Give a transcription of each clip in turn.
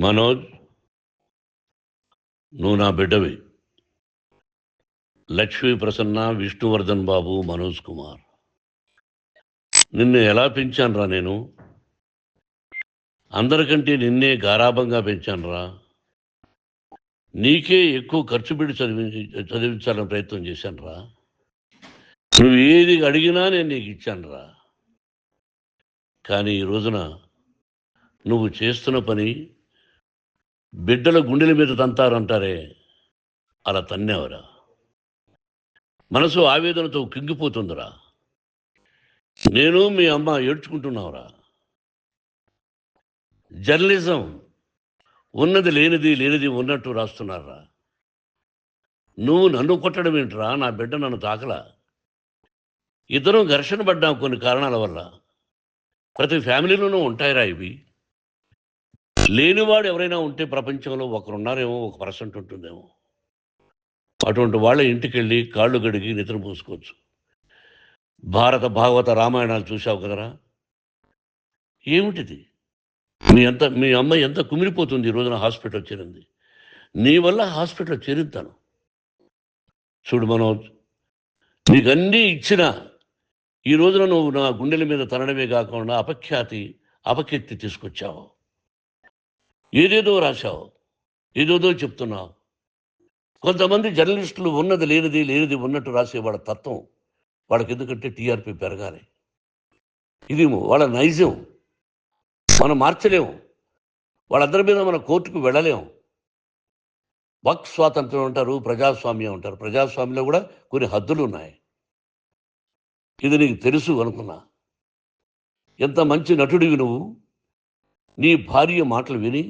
మనోజ్, నువ్వు నా బిడ్డవి. లక్ష్మీ ప్రసన్న, విష్ణువర్ధన్ బాబు, మనోజ్ కుమార్. నిన్ను ఎలా పెంచానురా నేను? అందరికంటే నిన్నే గారాభంగా పెంచానురా. నీకే ఎక్కువ ఖర్చు పెట్టి చదివించాలని ప్రయత్నం చేశానురా. నువ్వు ఏది అడిగినా నేను నీకు ఇచ్చానురా. కానీ ఈ రోజున నువ్వు చేస్తున్న పని బిడ్డల గుండెల మీద తంతారంటారే, అలా తన్నేవరా. మనసు ఆవేదనతో కింగిపోతుందిరా. నేను మీ అమ్మ ఏడ్చుకుంటున్నావురా. జర్నలిజం ఉన్నది లేనిది, లేనిది ఉన్నట్టు రాస్తున్నారా. నువ్వు నన్ను కొట్టడం ఏంట్రా? నా బిడ్డ నన్ను తాకలా. ఇద్దరం ఘర్షణ పడ్డాం కొన్ని కారణాల వల్ల. ప్రతి ఫ్యామిలీలోనూ ఉంటాయిరా ఇవి. లేనివాడు ఎవరైనా ఉంటే ప్రపంచంలో ఒకరున్నారేమో, 1% ఉంటుందేమో. అటువంటి వాళ్ళ ఇంటికి వెళ్ళి కాళ్ళు గడిగి నిద్ర పూసుకోవచ్చు. భారత భాగవత రామాయణాలు చూసావు కదరా. ఏమిటిది? మీ అమ్మ ఎంత కుమిలిపోతుంది ఈ రోజున హాస్పిటల్ చేరింది. నీ వల్ల హాస్పిటల్ చేరుతాను. చూడు మనోజ్, నీకన్నీ ఇచ్చిన ఈ రోజున నువ్వు నా గుండెల మీద తనడమే కాకుండా అపకీర్తి తీసుకొచ్చావు. ఏదేదో రాశావు, ఏదేదో చెప్తున్నావు. కొంతమంది జర్నలిస్టులు ఉన్నది లేనిది, లేనిది ఉన్నట్టు రాసేవాళ్ళ తత్వం వాళ్ళకి. ఎందుకంటే టీఆర్పీ పెరగాలి. ఇది వాళ్ళ నైజం. మనం మార్చలేము. వాళ్ళందరి మీద మన కోర్టుకు వెళ్ళలేము. వాక్ స్వాతంత్రం అంటారు, ప్రజాస్వామ్యం అంటారు. ప్రజాస్వామ్యంలో కూడా కొన్ని హద్దులు ఉన్నాయి. ఇది నీకు తెలుసు అనుకున్నా. ఎంత మంచి నటుడివి నువ్వు. నీ భార్య మాటలు విని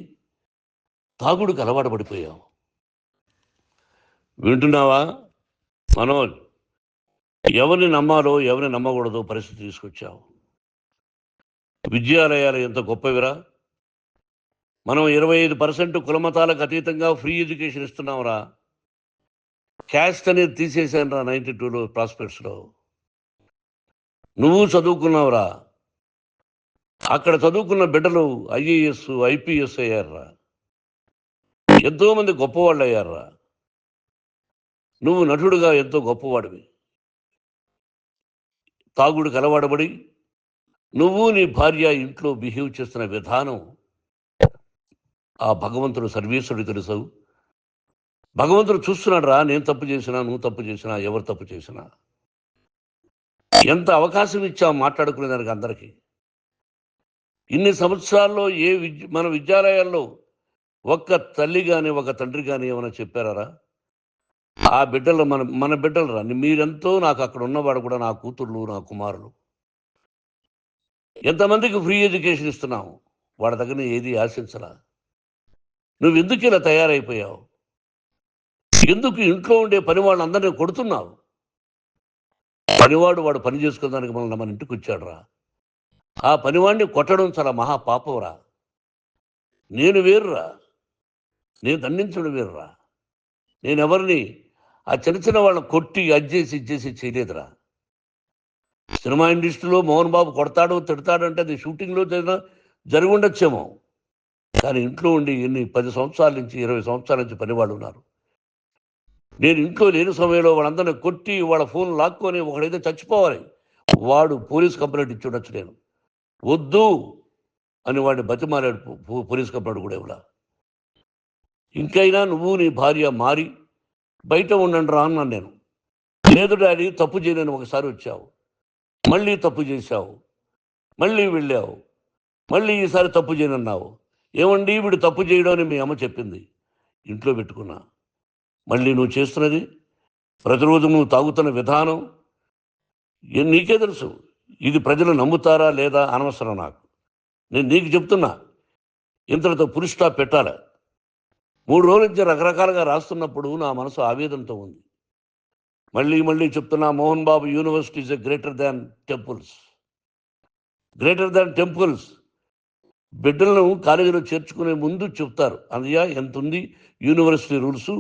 తాగుడుకు అలవాటు పడిపోయావు. వింటున్నావా మనోజ్? ఎవరిని నమ్మాలో ఎవరిని నమ్మకూడదో పరిస్థితి తీసుకొచ్చావు. విద్యాలయాలు ఎంత గొప్పవిరా. మనం 25% కులమతాలకు అతీతంగా ఫ్రీ ఎడ్యుకేషన్ ఇస్తున్నాంరా. క్యాస్ట్ అనేది తీసేశాను రా 92లో ప్రాస్పెక్ట్స్లో. నువ్వు చదువుకున్నావురా. అక్కడ చదువుకున్న బిడ్డలు IAS, IPS అయ్యారా. ఎంతోమంది గొప్పవాళ్ళు అయ్యారా. నువ్వు నటుడుగా ఎంతో గొప్పవాడివి. తాగుడికి అలవాడబడి నువ్వు నీ భార్య ఇంట్లో బిహేవ్ చేస్తున్న విధానం ఆ భగవంతుడు సర్వేశ్వరుడు తెలుసు. భగవంతుడు చూస్తున్నాడు రా. నేను తప్పు చేసినా, నువ్వు తప్పు చేసినా, ఎవరు తప్పు చేసినా. ఎంత అవకాశం ఇచ్చావు మాట్లాడుకునేదానికి అందరికీ. ఇన్ని సంవత్సరాల్లో మన విద్యాలయాల్లో ఒక్క తల్లి కానీ ఒక తండ్రి కానీ ఏమైనా చెప్పారా? ఆ బిడ్డలు మన బిడ్డలు రా. మీరెంతో నాకు అక్కడ ఉన్నవాడు కూడా నా కూతుర్లు, నా కుమారులు. ఎంతమందికి ఫ్రీ ఎడ్యుకేషన్ ఇస్తున్నావు. వాడి దగ్గర ఏది ఆశించరా. నువ్వు ఎందుకు ఇలా తయారైపోయావు? ఎందుకు ఇంట్లో ఉండే పని వాళ్ళందరినీ కొడుతున్నావు? పనివాడు వాడు పని చేసుకోవడానికి మన ఇంటికి వచ్చాడు రా. ఆ పనివాడిని కొట్టడం చాలా మహాపాపంరా. నేను వేరురా. నేను దండించడం వేరురా. నేను ఎవరిని ఆ చిన్న వాళ్ళని కొట్టి ఇచ్చేసి చేయలేదురా. సినిమా ఇండస్ట్రీలో మోహన్ బాబు కొడతాడు, తిడతాడు అంటే అది షూటింగ్లో జరిగి ఉండొచ్చేమో. కానీ ఇంట్లో ఉండి 10 సంవత్సరాల నుంచి 20 సంవత్సరాల నుంచి పనివాళ్ళు ఉన్నారు. నేను ఇంట్లో లేని సమయంలో వాళ్ళందరినీ కొట్టి వాళ్ళ ఫోన్ లాక్కొని ఒకడైతే చచ్చిపోవాలి. వాడు పోలీస్ కంప్లైంట్ ఇచ్చి ఉండొచ్చు. నేను వద్దు అని వాడిని బతిమాలాడు. పోలీస్ కంప్లైంట్ కూడా ఇవ్వడా. ఇంకైనా నువ్వు నీ భార్య మారి బయట ఉండండి రా అన్నాను నేను. లేదు డాడీ, తప్పు చేయలేని ఒకసారి వచ్చావు, మళ్ళీ తప్పు చేశావు, మళ్ళీ వెళ్ళావు, మళ్ళీ ఈసారి తప్పు చేయనన్నావు. ఏమండి వీడు తప్పు చేయడం అని మీ అమ్మ చెప్పింది. ఇంట్లో పెట్టుకున్నా. మళ్ళీ నువ్వు చేస్తున్నది, ప్రతిరోజు నువ్వు తాగుతున్న విధానం నీకే తెలుసు. ఇది ప్రజలు నమ్ముతారా లేదా అనవసరం నాకు. నేను నీకు చెప్తున్నా, ఇంతటితో పులి స్టాప్ పెట్టాలి. 3 రోజుల నుంచి రకరకాలుగా రాస్తున్నప్పుడు నా మనసు ఆవేదనతో ఉంది. మళ్ళీ చెప్తున్నా, Mohan Babu university is greater than temples. Greater than temples. బిడ్డలను కాలేజీలో చేర్చుకునే ముందు చెప్తారు, అన్నయ్య ఎంత ఉంది యూనివర్సిటీ రూల్స్,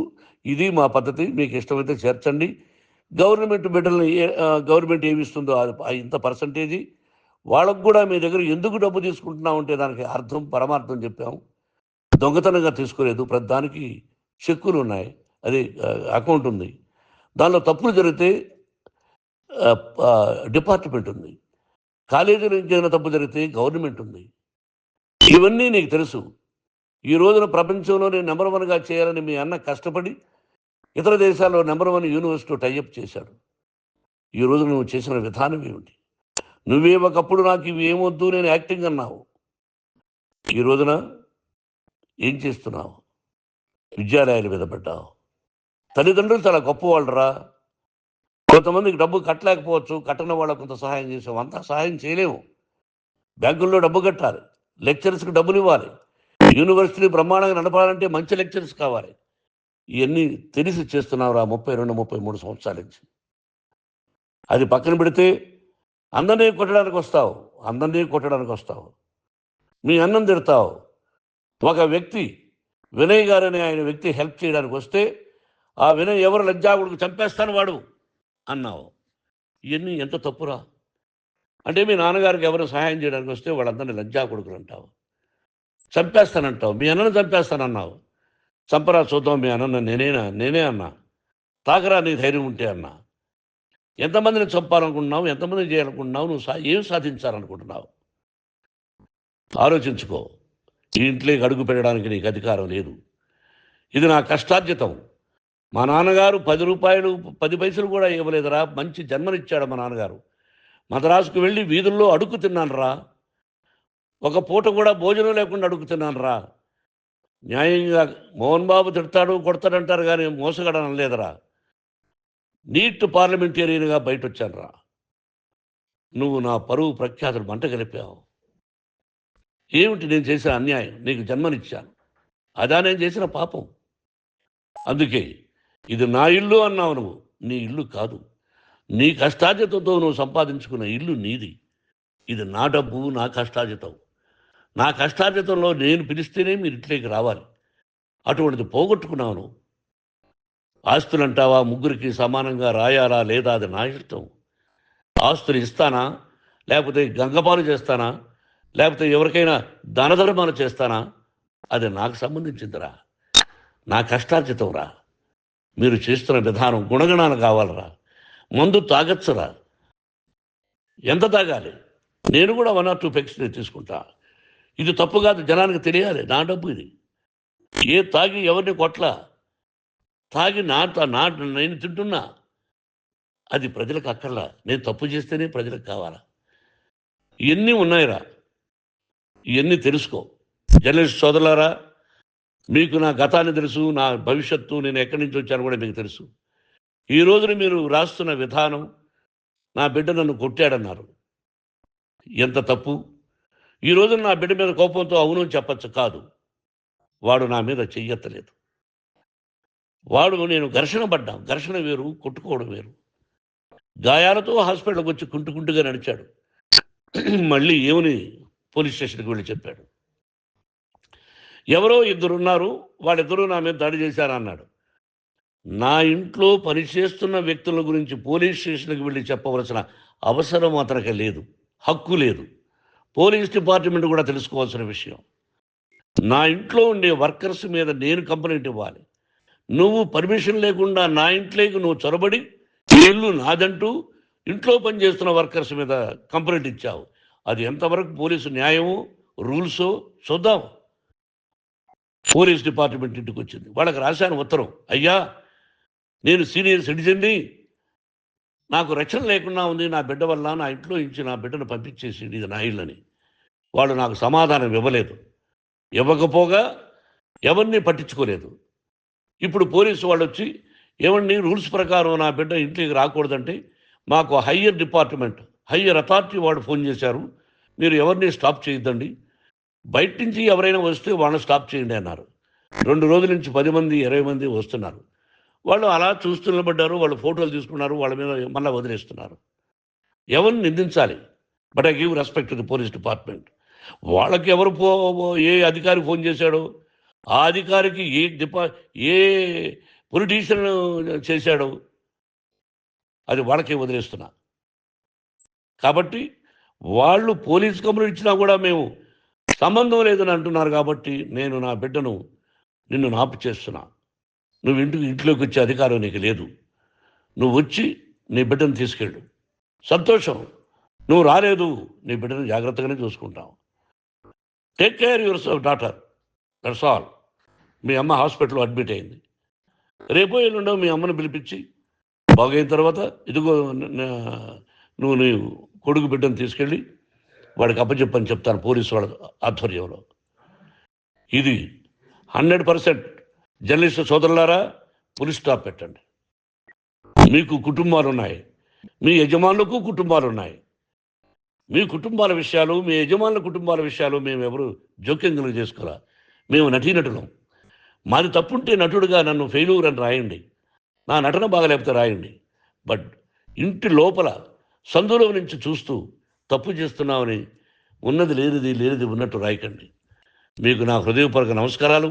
ఇది మా పద్ధతి, మీకు ఇష్టమైతే చేర్చండి. గవర్నమెంట్ బిడ్డలను గవర్నమెంట్ ఏమి ఇస్తుందో ఇంత పర్సంటేజీ వాళ్ళకు కూడా మీ దగ్గర ఎందుకు డబ్బు తీసుకుంటున్నామంటే దానికి అర్థం పరమార్థం చెప్పాము. దొంగతనంగా తీసుకోలేదు, ప్రతిదానికి చెక్కులు ఉన్నాయి, అది అకౌంట్ ఉంది. దానిలో తప్పులు జరిగితే డిపార్ట్మెంట్ ఉంది. కాలేజీలో ఏదైనా తప్పు జరిగితే గవర్నమెంట్ ఉంది. ఇవన్నీ నీకు తెలుసు. ఈ రోజున ప్రపంచంలోనే నెంబర్ 1గా చేయాలని మీ అన్న కష్టపడి ఇతర దేశాల్లో నెంబర్ 1 యూనివర్సిటీ టైఅప్ చేశాడు. ఈ రోజు నువ్వు చేసిన విధానం ఏమిటి? నువ్వే ఒకప్పుడు నాకు ఇవి ఏమొద్దు, నేను యాక్టింగ్ అన్నావు. ఈ రోజున ఏం చేస్తున్నావు? విద్యాలయాల మీద పడ్డావు. తల్లిదండ్రులు చాలా గొప్పవాళ్ళరా. కొంతమందికి డబ్బు కట్టలేకపోవచ్చు, కట్టని వాళ్ళకు కొంత సహాయం చేసాం. అంతా సహాయం చేయలేము. బ్యాంకుల్లో డబ్బు కట్టాలి, లెక్చరర్స్కి డబ్బులు ఇవ్వాలి, యూనివర్సిటీ బ్రహ్మాండంగా నడపాలంటే మంచి లెక్చరర్స్ కావాలి. ఇవన్నీ తెలిసి చేస్తున్నావురా 32, 33 సంవత్సరాల నుంచి. అది పక్కన పెడితే అందరినీ కొట్టడానికి వస్తావు. మీ అన్నం తిడతావు. ఒక వ్యక్తి వినయ్ గారనే ఆయన వ్యక్తి హెల్ప్ చేయడానికి వస్తే ఆ వినయ్ ఎవరు లజ్జాగుడికి చంపేస్తాను వాడు అన్నావు. ఇవన్నీ ఎంత తప్పురా? అంటే మీ నాన్నగారికి ఎవరు సహాయం చేయడానికి వస్తే వాళ్ళందరినీ లజ్జాగుడుకులు అంటావు, చంపేస్తానంటావు. మీ అన్నను చంపేస్తానన్నావు. చంపరా చూద్దాం మీ అన్న. నేనే అన్నా. తాకరా నీ ధైర్యం ఉంటే అన్నా. ఎంతమందిని చంపాలనుకుంటున్నావు? ఎంతమందిని చేయాలనుకుంటున్నావు? నువ్వు ఏం సాధించాలనుకుంటున్నావు? ఆలోచించుకో. ఈ ఇంట్లోకి అడుగు పెట్టడానికి నీకు అధికారం లేదు. ఇది నా కష్టార్జితం. మా నాన్నగారు 10 రూపాయలు 10 పైసలు కూడా ఇవ్వలేదురా. మంచి జన్మనిచ్చాడు మా నాన్నగారు. మద్రాసుకు వెళ్ళి వీధుల్లో అడుగు తిన్నాను రా. ఒక పూట కూడా భోజనం లేకుండా అడుగు తిన్నాను రా. న్యాయంగా మోహన్ బాబు తిడతాడు, కొడతాడంటారు కానీ మోసగాడని అనలేదురా. నీట్ పార్లమెంటేరియన్గా బయట వచ్చాను రా. నువ్వు నా పరువు ప్రఖ్యాతులు మంట కలిపావు. ఏమిటి నేను చేసిన అన్యాయం? నీకు జన్మనిచ్చాను, అదా నేను చేసిన పాపం. అందుకే ఇది నా ఇల్లు అన్నావు. నువ్వు నీ ఇల్లు కాదు. నీ కష్టార్జితంతో నువ్వు సంపాదించుకున్న ఇల్లు నీది. ఇది నా డబ్బు, నా కష్టార్జితం. నా కష్టార్జితంలో నేను పిలిస్తేనే మీరు ఇంట్లోకి రావాలి. అటువంటిది పోగొట్టుకున్నావు నువ్వు. ఆస్తులు అంటావా? ముగ్గురికి సమానంగా రాయాలా లేదా అది నా ఇష్టం. ఆస్తులు ఇస్తానా, లేకపోతే గంగపాలు చేస్తానా, లేకపోతే ఎవరికైనా దానధర్మాలు చేస్తానా, అది నాకు సంబంధించిందిరా. నా కష్టార్జితం రా. మీరు చేస్తున్న విధానం గుణగణాలు కావాలరా. మందు తాగచ్చురా. ఎంత తాగాలి? నేను కూడా 1 or 2 పెగ్స్ తీసుకుంటా. ఇది తప్పు కాదు, జనానికి తెలియాలి. నా డబ్బు ఇది. తాగి ఎవరిని కొట్లా, తాగి నేను తింటున్నా. అది ప్రజలకు అక్కర్లా. నేను తప్పు చేస్తేనే ప్రజలకు కావాలా. ఇవన్నీ ఉన్నాయిరా. ఇవన్నీ తెలుసుకో. జర్నలిస్ట్ సోదరులారా, మీకు నా గతాన్ని తెలుసు, నా భవిష్యత్తు, నేను ఎక్కడి నుంచి వచ్చాను కూడా మీకు తెలుసు. ఈ రోజున మీరు రాస్తున్న విధానం, నా బిడ్డ నన్ను కొట్టాడన్నారు. ఎంత తప్పు! ఈ రోజున నా బిడ్డ మీద కోపంతో అవును చెప్పచ్చు. కాదు, వాడు నా మీద చెయ్యెత్తలేదు. నేను ఘర్షణ పడ్డాం. ఘర్షణ వేరు, కొట్టుకోవడం వేరు. గాయాలతో హాస్పిటల్కి వచ్చి కుంటుకుంటుగా నడిచాడు. మళ్ళీ ఏమని పోలీస్ స్టేషన్కి వెళ్ళి చెప్పాడు. ఎవరో 2 ఉన్నారు, వాళ్ళిద్దరూ నా మీద దాడి చేశారన్నాడు. నా ఇంట్లో పనిచేస్తున్న వ్యక్తుల గురించి పోలీస్ స్టేషన్కి వెళ్ళి చెప్పవలసిన అవసరం అతనికి లేదు, హక్కు లేదు. పోలీస్ డిపార్ట్మెంట్ కూడా తెలుసుకోవాల్సిన విషయం. నా ఇంట్లో ఉండే వర్కర్స్ మీద నేను కంప్లైంట్ ఇవ్వాలి. నువ్వు పర్మిషన్ లేకుండా నా ఇంట్లోకి నువ్వు చొరబడి ఇల్లు నాదంటూ ఇంట్లో పనిచేస్తున్న వర్కర్స్ మీద కంప్లైంట్ ఇచ్చావు. అది ఎంతవరకు పోలీసు న్యాయమో రూల్సో చూద్దాం. పోలీస్ డిపార్ట్మెంట్ ఇంటికి వచ్చింది. వాళ్ళకి రాశాను ఉత్తరం, అయ్యా నేను సీనియర్ సిటిజన్ని, నాకు రక్షణ లేకుండా ఉంది, నా బిడ్డ వల్ల నా ఇంట్లో నుంచి నా బిడ్డను పంపించేసి ఇది నా ఇల్లని. వాళ్ళు నాకు సమాధానం ఇవ్వలేదు. ఇవ్వకపోగా ఎవరిని పట్టించుకోలేదు. ఇప్పుడు పోలీసు వాళ్ళు వచ్చి ఏమండి రూల్స్ ప్రకారం నా బిడ్డ ఇంటికి రాకూడదంటే మాకు హయ్యర్ డిపార్ట్మెంట్, హయ్యర్ అథారిటీ వాళ్ళు ఫోన్ చేశారు, మీరు ఎవరిని స్టాప్ చేయొద్దండి, బయట నుంచి ఎవరైనా వస్తే వాళ్ళని స్టాప్ చేయండి అన్నారు. 2 రోజుల నుంచి 10 మంది 20 మంది వస్తున్నారు. వాళ్ళు అలా చూస్తూ నిలబడ్డారు. వాళ్ళు ఫోటోలు తీసుకున్నారు, వాళ్ళ మీద మళ్ళీ వదిలేస్తున్నారు. ఎవరిని నిందించాలి? But I give respect to the police department. వాళ్ళకి ఎవరు ఏ అధికారి ఫోన్ చేశాడో, ఆ అధికారికి ఏ పొలిటీషియన్ చేశాడో అది వాళ్ళకే వదిలేస్తున్నా. కాబట్టి వాళ్ళు పోలీస్ కంప్లైంట్ ఇచ్చినా కూడా మేము సంబంధం లేదని అంటున్నారు కాబట్టి నేను నా బిడ్డను నిన్ను నాపు చేస్తున్నా. నువ్వు ఇంట్లోకి వచ్చే అధికారం నీకు లేదు. నువ్వు వచ్చి నీ బిడ్డను తీసుకెళ్ళు. సంతోషం. నువ్వు రాలేదు, నీ బిడ్డను జాగ్రత్తగానే చూసుకుంటావు. Take care your daughter, that's all. మీ అమ్మ హాస్పిటల్లో అడ్మిట్ అయింది. రేపో ఎల్లుండో మీ అమ్మను పిలిపించి బాగైన తర్వాత ఇదిగో నువ్వు నీ కొడుకు బిడ్డను తీసుకెళ్ళి వాడికి అప్పచెప్పని చెప్తాను పోలీసు వాళ్ళ ఆధ్వర్యంలో. ఇది 100% జర్నలిస్టు సోదరులారా, పులి స్టాప్ పెట్టండి. మీకు కుటుంబాలు ఉన్నాయి, మీ యజమానులకు కుటుంబాలు ఉన్నాయి. మీ కుటుంబాల విషయాలు, మీ యజమానుల కుటుంబాల విషయాలు మేము ఎవరు జోక్యం చేసుకోరా. మేము నటీనటులం. మాది తప్పుంటే నటుడుగా నన్ను ఫెయిల్యూర్ అని రాయండి, నా నటన బాగలేకపోతే రాయండి. బట్ ఇంటి లోపల సందులో నుంచి చూస్తూ తప్పు చేస్తున్నామని ఉన్నది లేనిది ఉన్నట్టు రాయకండి. మీకు నా హృదయపూర్వక నమస్కారాలు.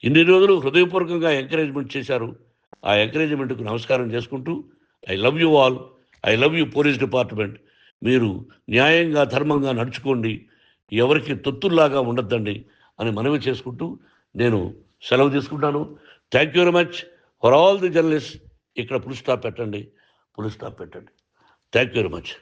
ఇన్ని రోజులు హృదయపూర్వకంగా ఎంకరేజ్మెంట్ చేశారు. ఆ ఎంకరేజ్మెంట్కు నమస్కారం చేసుకుంటూ I love you all. I love you police department. మీరు న్యాయంగా ధర్మంగా నడుచుకోండి, ఎవరికి తొత్తుల్లాగా ఉండొద్దండి అని మనవి చేసుకుంటూ నేను సెలవు తీసుకుంటాను. Thank you very much for all the journalist. ఇక్కడ పులి స్టాప్ పెట్టండి. Thank you very much.